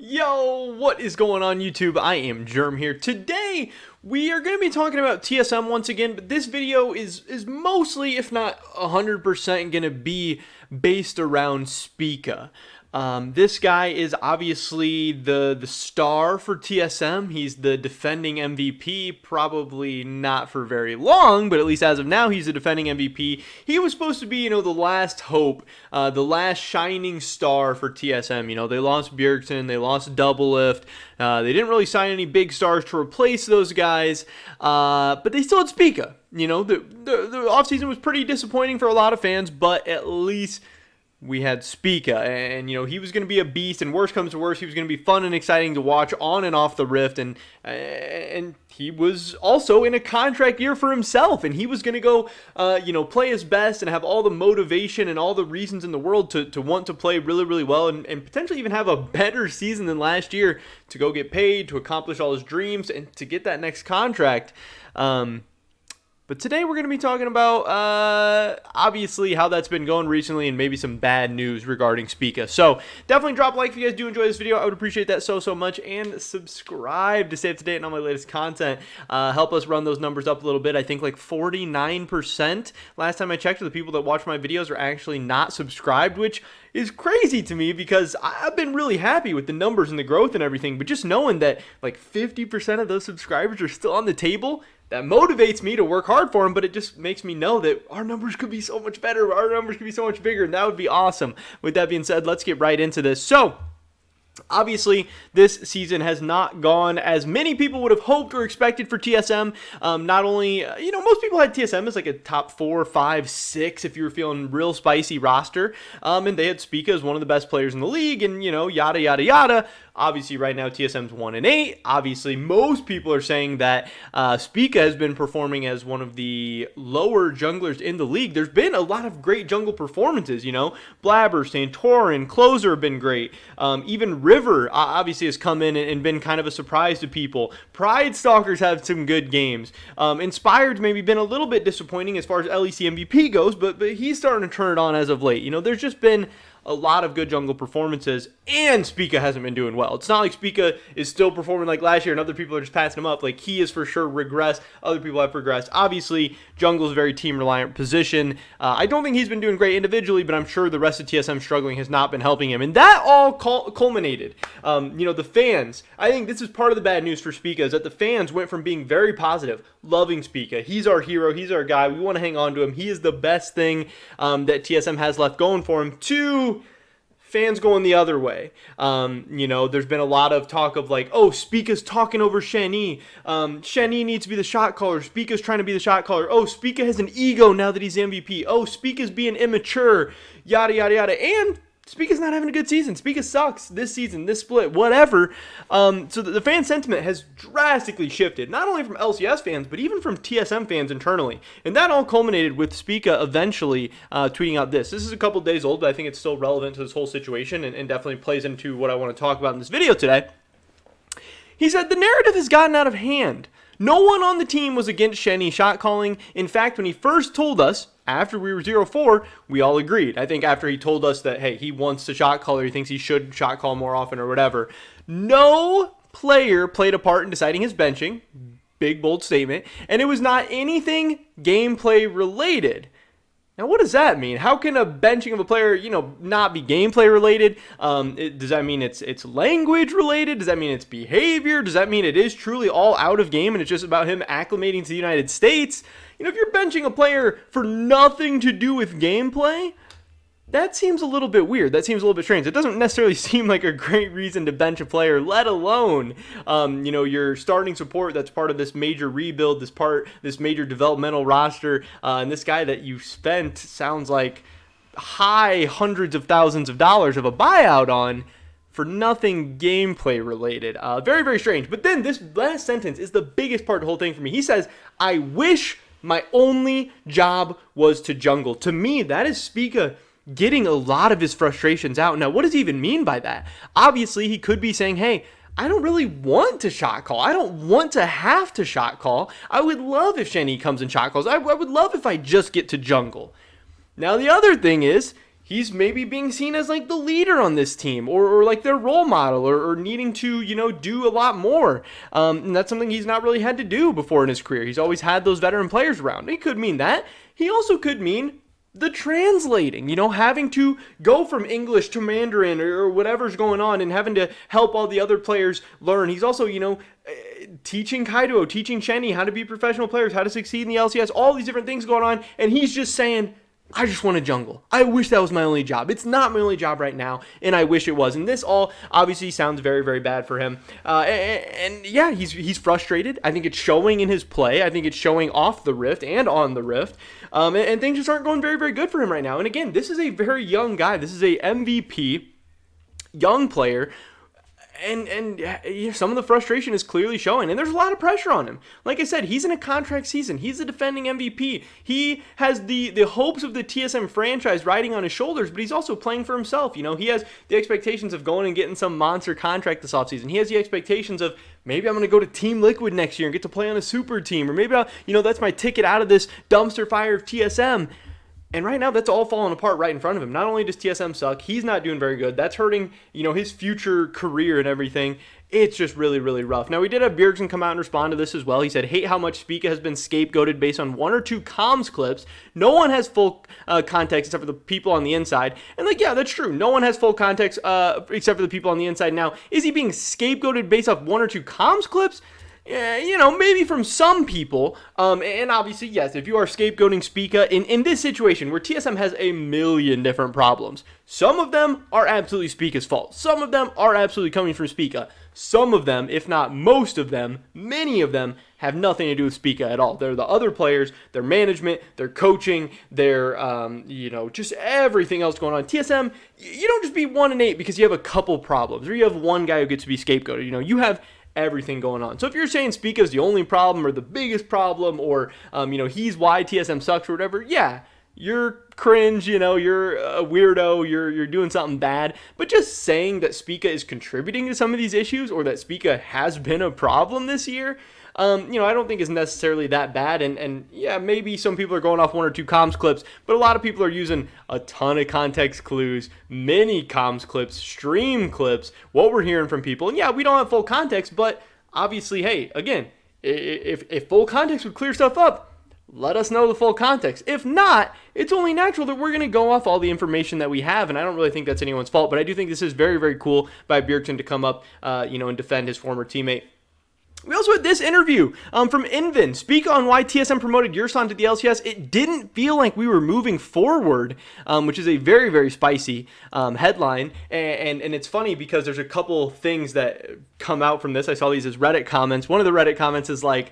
Yo, what is going on YouTube? I am Germ here. Today, we are going to be talking about TSM once again, but this video is mostly, if not 100%, going to be based around Spica. This guy is obviously the star for TSM. He's the defending MVP, probably not for very long, but at least as of now, he's the defending MVP. He was supposed to be, the last hope, the last shining star for TSM. They lost Bjergsen, they lost Doublelift, they didn't really sign any big stars to replace those guys, but they still had Spica. The offseason was pretty disappointing for a lot of fans, but at least we had Spica, and he was going to be a beast, and worst comes to worst, he was going to be fun and exciting to watch on and off the Rift, and he was also in a contract year for himself, and he was going to go play his best and have all the motivation and all the reasons in the world to want to play really, really well, and potentially even have a better season than last year to go get paid, to accomplish all his dreams, and to get that next contract. But today we're going to be talking about, obviously, how that's been going recently and maybe some bad news regarding Spica. So definitely drop a like if you guys do enjoy this video. I would appreciate that so much. And subscribe to stay up to date on all my latest content. Help us run those numbers up a little bit. I think like 49% last time I checked of the people that watch my videos are actually not subscribed, which is crazy to me because I've been really happy with the numbers and the growth and everything. But just knowing that like 50% of those subscribers are still on the table, that motivates me to work hard for them, but it just makes me know that our numbers could be so much better, our numbers could be so much bigger, and that would be awesome. With that being said, let's get right into this. So, obviously, this season has not gone as many people would have hoped or expected for TSM. Not only, most people had TSM as like a top 4, 5, 6 if you were feeling real spicy roster. And they had Spica as one of the best players in the league and, yada, yada, yada. Obviously, right now, TSM's 1-8. Obviously, most people are saying that Spica has been performing as one of the lower junglers in the league. There's been a lot of great jungle performances, Blabber, Santorin, Closer have been great. Even River, obviously, has come in and been kind of a surprise to people. Pride Stalkers have some good games. Inspired's maybe been a little bit disappointing as far as LEC MVP goes, but he's starting to turn it on as of late. There's just been a lot of good jungle performances, and Spica hasn't been doing well. It's not like Spica is still performing like last year and other people are just passing him up. Like, he is for sure regressed. Other people have progressed. Obviously, jungle's a very team-reliant position. I don't think he's been doing great individually, but I'm sure the rest of TSM struggling has not been helping him. And that all culminated. The fans, I think this is part of the bad news for Spica, is that the fans went from being very positive, loving Spica. He's our hero. He's our guy. We want to hang on to him. He is the best thing that TSM has left going for him, to fans going the other way. There's been a lot of talk of like, oh, Spica's talking over Shen-Yi. Shen-Yi needs to be the shot caller. Spica's trying to be the shot caller. Oh, Spica has an ego now that he's MVP. Oh, Spica's being immature. Yada, yada, yada. And Spica's not having a good season. Spica sucks this season, this split, whatever. So the fan sentiment has drastically shifted, not only from LCS fans, but even from TSM fans internally. And that all culminated with Spica eventually tweeting out this. This is a couple days old, but I think it's still relevant to this whole situation and definitely plays into what I want to talk about in this video today. He said, the narrative has gotten out of hand. No one on the team was against Shen-Yi shot calling. In fact, when he first told us, after we were 0-4, we all agreed. I think after he told us that, hey, he wants to shot call, or he thinks he should shot call more often or whatever, no player played a part in deciding his benching. Big, bold statement. And it was not anything gameplay related. Now, what does that mean? How can a benching of a player, not be gameplay related? Does that mean it's language related? Does that mean it's behavior? Does that mean it is truly all out of game and it's just about him acclimating to the United States? If you're benching a player for nothing to do with gameplay, that seems a little bit weird. That seems a little bit strange. It doesn't necessarily seem like a great reason to bench a player, let alone, your starting support that's part of this major rebuild, this major developmental roster, and this guy that you spent sounds like high hundreds of thousands of dollars of a buyout on for nothing gameplay related. Very, very strange. But then this last sentence is the biggest part of the whole thing for me. He says, I wish my only job was to jungle. To me, that is Spica getting a lot of his frustrations out. Now, what does he even mean by that? Obviously, he could be saying, hey, I don't really want to shot call. I don't want to have to shot call. I would love if Shen-Yi comes and shot calls. I would love if I just get to jungle. Now, the other thing is, he's maybe being seen as like the leader on this team or like their role model or needing to, do a lot more. And that's something he's not really had to do before in his career. He's always had those veteran players around. He could mean that. He also could mean the translating, having to go from English to Mandarin or whatever's going on and having to help all the other players learn. He's also, teaching Kaido, teaching Shenny how to be professional players, how to succeed in the LCS, all these different things going on. And he's just saying, I just want to jungle. I wish that was my only job. It's not my only job right now, and I wish it was. And this all obviously sounds very, very bad for him. And yeah, he's frustrated. I think it's showing in his play. I think it's showing off the Rift and on the Rift. And things just aren't going very, very good for him right now. And again, this is a very young guy. This is a MVP, young player. And some of the frustration is clearly showing, and there's a lot of pressure on him. Like I said, he's in a contract season. He's the defending MVP. He has the hopes of the TSM franchise riding on his shoulders, but he's also playing for himself. He has the expectations of going and getting some monster contract this offseason. He has the expectations of maybe I'm going to go to Team Liquid next year and get to play on a super team, or maybe that's my ticket out of this dumpster fire of TSM. And right now, that's all falling apart right in front of him. Not only does TSM suck, he's not doing very good. That's hurting, his future career and everything. It's just really, really rough. Now, we did have Bjergsen come out and respond to this as well. He said, hate how much Spica has been scapegoated based on 1 or 2 comms clips. No one has full context except for the people on the inside. And yeah, that's true. No one has full context except for the people on the inside. Now, is he being scapegoated based off 1 or 2 comms clips? Maybe from some people, and obviously, yes, if you are scapegoating Spica in this situation where TSM has a million different problems, some of them are absolutely Spica's fault. Some of them are absolutely coming from Spica. Some of them, if not most of them, many of them, have nothing to do with Spica at all. They're the other players, their management, their coaching, their, just everything else going on. TSM, you don't just be 1-8 because you have a couple problems, or you have one guy who gets to be scapegoated. You have everything going on. So if you're saying Spica is the only problem or the biggest problem or, he's why TSM sucks or whatever, yeah, you're cringe, you're a weirdo, you're doing something bad. But just saying that Spica is contributing to some of these issues or that Spica has been a problem this year, I don't think is necessarily that bad. And yeah, maybe some people are going off 1 or 2 comms clips, but a lot of people are using a ton of context clues, many comms clips, stream clips, what we're hearing from people. And yeah, we don't have full context, but obviously, hey, again, if full context would clear stuff up, let us know the full context. If not, it's only natural that we're going to go off all the information that we have, and I don't really think that's anyone's fault, but I do think this is very, very cool by Bjergsen to come up, and defend his former teammate. We also had this interview from Invin. Speak on why TSM promoted Yursan to the LCS. It didn't feel like we were moving forward, which is a very, very spicy headline. And it's funny because there's a couple things that come out from this. I saw these as Reddit comments. One of the Reddit comments is like,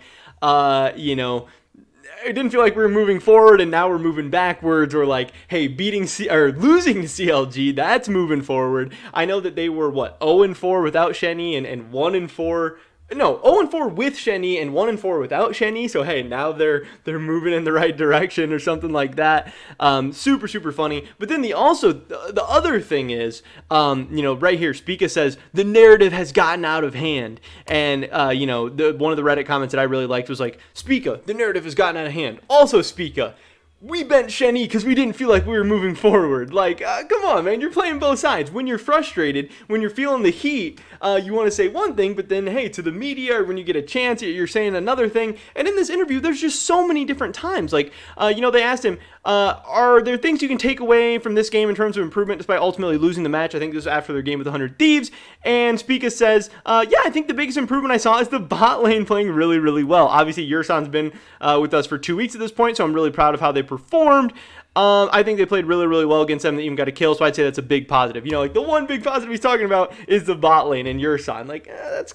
it didn't feel like we were moving forward and now we're moving backwards, or like, hey, losing to CLG, that's moving forward. I know that they were 0-4 without Shenny and 1-4. No, 0-4 with Shenny and 1-4 without Shenny. So hey, now they're moving in the right direction or something like that. Super, super funny. But then the other thing is, right here, Spica says the narrative has gotten out of hand, and one of the Reddit comments that I really liked was like, Spica, the narrative has gotten out of hand. Also, Spica, we bent Shenny because we didn't feel like we were moving forward. Like, come on, man. You're playing both sides. When you're frustrated, when you're feeling the heat, you want to say one thing, but then, hey, to the media, or when you get a chance, you're saying another thing. And in this interview, there's just so many different times. Like, they asked him, are there things you can take away from this game in terms of improvement despite ultimately losing the match? I think this was after their game with 100 Thieves. And Spica says, yeah, I think the biggest improvement I saw is the bot lane playing really, really well. Obviously, Yursan's been with us for 2 weeks at this point, so I'm really proud of how they performed. I think they played really, really well against them. They even got a kill, so I'd say that's a big positive. The one big positive he's talking about is the bot lane and Yursan. Like,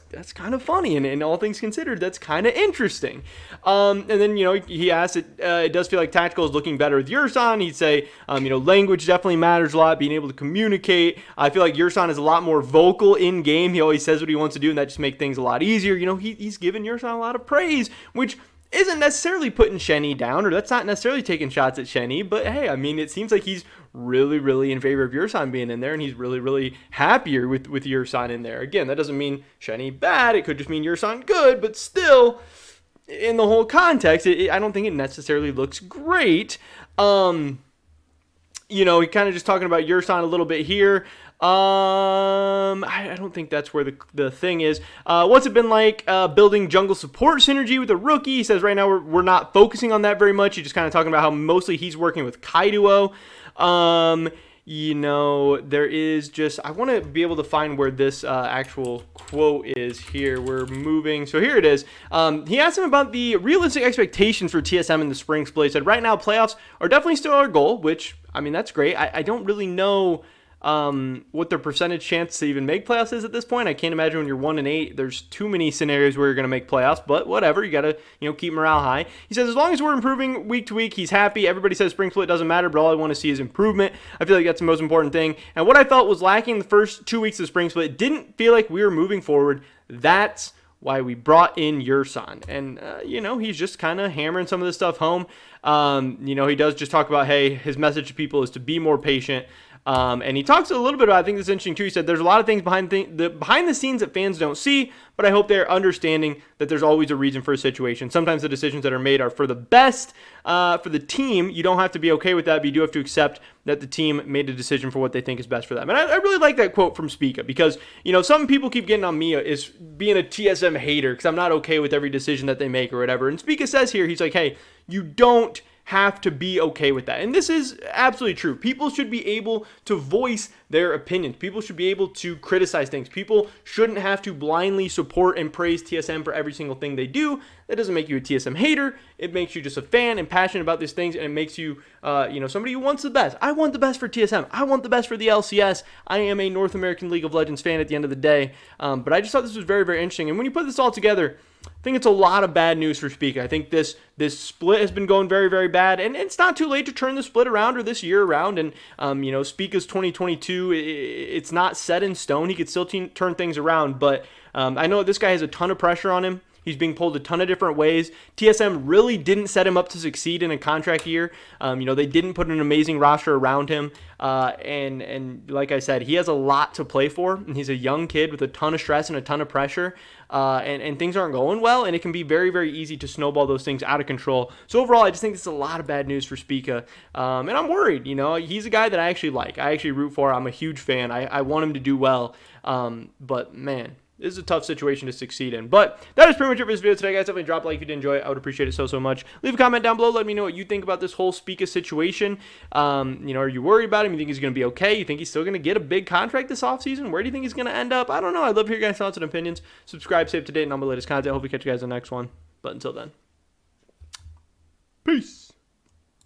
that's kind of funny, and all things considered, that's kind of interesting. And then, he asked, it does feel like tactical is looking better with Yursan. He'd say, language definitely matters a lot, being able to communicate. I feel like Yursan is a lot more vocal in-game. He always says what he wants to do, and that just makes things a lot easier. He's given Yursan a lot of praise, which isn't necessarily putting Shenny down, or that's not necessarily taking shots at Shenny, but hey, I mean, it seems like he's really, really in favor of Yursan being in there, and he's really, really happier with Yursan in there. Again, that doesn't mean Shenny bad, it could just mean Yursan good, but still, in the whole context, I don't think it necessarily looks great. he kind of just talking about Yurson a little bit here. I don't think that's where the thing is. What's it been like building jungle support synergy with a rookie? He says right now we're not focusing on that very much. He's just kind of talking about how mostly he's working with Kaiduo. There is just, I want to be able to find where this actual quote is here. We're moving. So here it is. He asked him about the realistic expectations for TSM in the spring split. He said, right now, playoffs are definitely still our goal, which, I mean, that's great. I don't really know what their percentage chance to even make playoffs is at this point. I can't imagine when you're 1-8, there's too many scenarios where you're going to make playoffs, but whatever, you got to, keep morale high. He says, as long as we're improving week to week, he's happy. Everybody says spring split doesn't matter, but all I want to see is improvement. I feel like that's the most important thing. And what I felt was lacking the first 2 weeks of spring split, didn't feel like we were moving forward. That's why we brought in Yurson. And, he's just kind of hammering some of this stuff home. He does just talk about, hey, his message to people is to be more patient. And he talks a little bit about, I think this is interesting too. He said there's a lot of things behind the scenes that fans don't see, but I hope they're understanding that there's always a reason for a situation. Sometimes the decisions that are made are for the best for the team. You don't have to be okay with that, but you do have to accept that the team made a decision for what they think is best for them. And I really like that quote from Spica because, some people keep getting on me is being a TSM hater because I'm not okay with every decision that they make or whatever. And Spica says here, he's like, hey, you don't have to be okay with that. And this is absolutely true. People should be able to voice their opinions. People should be able to criticize things. People shouldn't have to blindly support and praise TSM for every single thing they do. That doesn't make you a TSM hater. It makes you just a fan and passionate about these things, and it makes you, somebody who wants the best. I want the best for TSM. I want the best for the LCS. I am a North American League of Legends fan at the end of the day. But I just thought this was very, very interesting. And when you put this all together, I think it's a lot of bad news for Spica. I think this split has been going very, very bad, and it's not too late to turn the split around or this year around. And Spica's 2022, it's not set in stone. He could still turn things around, but I know this guy has a ton of pressure on him. He's being pulled a ton of different ways. TSM really didn't set him up to succeed in a contract year. They didn't put an amazing roster around him. And like I said, he has a lot to play for. And he's a young kid with a ton of stress and a ton of pressure. And things aren't going well. And it can be very, very easy to snowball those things out of control. So overall, I just think this is a lot of bad news for Spica. And I'm worried. He's a guy that I actually like. I actually root for. I'm a huge fan. I want him to do well. But man, this is a tough situation to succeed in. But that is pretty much it for this video today, guys. Definitely drop a like if you did enjoy it. I would appreciate it so much. Leave a comment down below. Let me know what you think about this whole Spica situation. Are you worried about him? You think he's going to be okay? You think he's still going to get a big contract this offseason? Where do you think he's going to end up? I don't know. I'd love to hear your guys' thoughts and opinions. Subscribe, stay up to date on all my latest content. I hope we catch you guys in the next one. But until then, peace.